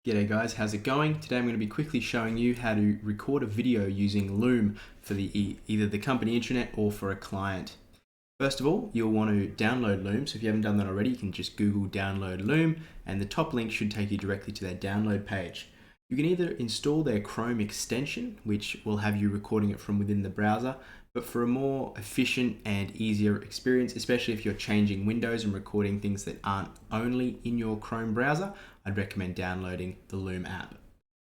G'day guys, how's it going? Today I'm going to be quickly showing you how to record a video using Loom for either the company intranet or for a client. First of all, you'll want to download Loom. So if you haven't done that already, you can just Google download Loom and the top link should take you directly to their download page. You can either install their Chrome extension, which will have you recording it from within the browser, but for a more efficient and easier experience, especially if you're changing windows and recording things that aren't only in your Chrome browser, I'd recommend downloading the Loom app.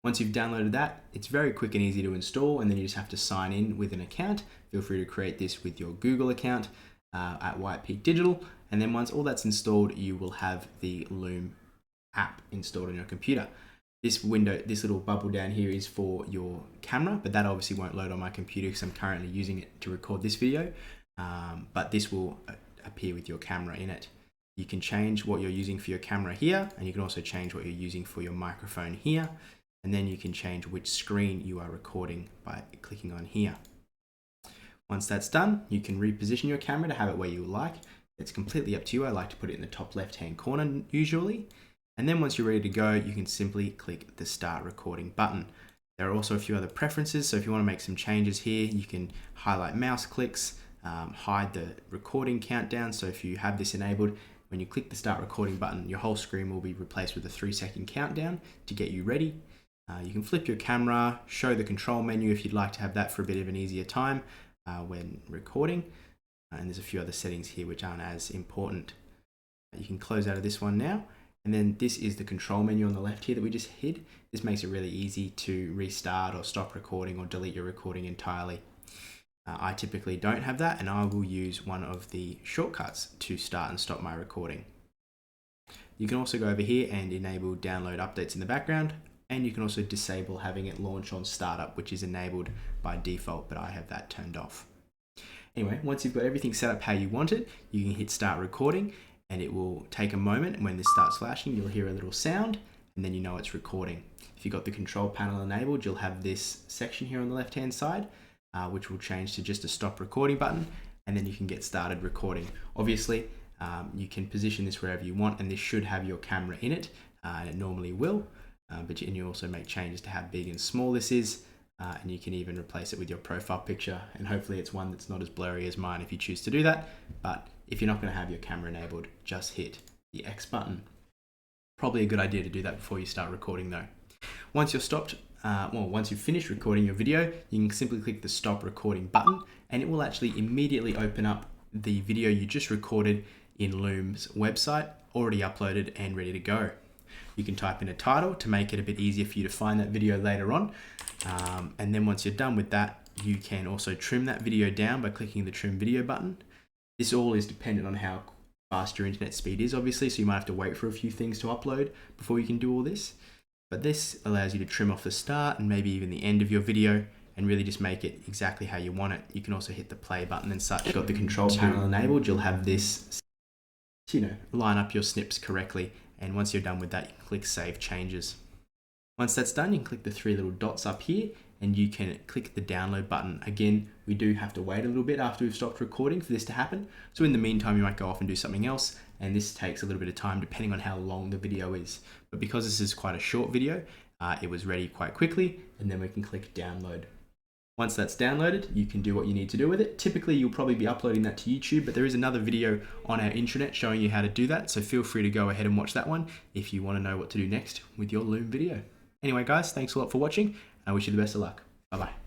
Once you've downloaded that, it's very quick and easy to install, and then you just have to sign in with an account. Feel free to create this with your Google account at White Peak Digital, and then once all that's installed, you will have the Loom app installed on your computer. This little bubble down here is for your camera, but that obviously won't load on my computer because I'm currently using it to record this video, but this will appear with your camera in it. You can change what you're using for your camera here, and you can also change what you're using for your microphone here, and then you can change which screen you are recording by clicking on here. Once that's done, you can reposition your camera to have it where you like. It's completely up to you. I like to put it in the top left-hand corner usually. And then once you're ready to go, you can simply click the start recording button. There are also a few other preferences. So if you want to make some changes here, you can highlight mouse clicks, hide the recording countdown. So if you have this enabled, when you click the start recording button, your whole screen will be replaced with a 3-second countdown to get you ready. You can flip your camera, show the control menu if you'd like to have that for a bit of an easier time when recording. And there's a few other settings here which aren't as important. You can close out of this one now. And then this is the control menu on the left here that we just hid. This makes it really easy to restart or stop recording or delete your recording entirely. I typically don't have that, and I will use one of the shortcuts to start and stop my recording. You can also go over here and enable download updates in the background, and you can also disable having it launch on startup, which is enabled by default, but I have that turned off. Anyway, once you've got everything set up how you want it, you can hit start recording, and it will take a moment, and when this starts flashing, you'll hear a little sound, and then you know it's recording. If you've got the control panel enabled, you'll have this section here on the left-hand side, which will change to just a stop recording button, and then you can get started recording. Obviously, you can position this wherever you want, and this should have your camera in it, and it normally will, but you also make changes to how big and small this is, and you can even replace it with your profile picture, and hopefully it's one that's not as blurry as mine if you choose to do that. But if you're not going to have your camera enabled, just hit the X button. Probably a good idea to do that before you start recording though. Once you've finished recording your video, you can simply click the stop recording button, and it will actually immediately open up the video you just recorded in Loom's website, already uploaded and ready to go. You can type in a title to make it a bit easier for you to find that video later on. And then once you're done with that, you can also trim that video down by clicking the trim video button. This all is dependent on how fast your internet speed is, obviously, so you might have to wait for a few things to upload before you can do all this. But this allows you to trim off the start and maybe even the end of your video and really just make it exactly how you want it. You can also hit the play button and such. If you've got the control panel enabled, you'll have this, line up your snips correctly. And once you're done with that, you can click Save Changes. Once that's done, you can click the 3 little dots up here, and you can click the download button. Again, we do have to wait a little bit after we've stopped recording for this to happen. So in the meantime, you might go off and do something else, and this takes a little bit of time depending on how long the video is. But because this is quite a short video, it was ready quite quickly, and then we can click download. Once that's downloaded, you can do what you need to do with it. Typically, you'll probably be uploading that to YouTube, but there is another video on our intranet showing you how to do that. So feel free to go ahead and watch that one if you want to know what to do next with your Loom video. Anyway, guys, thanks a lot for watching. I wish you the best of luck. Bye-bye.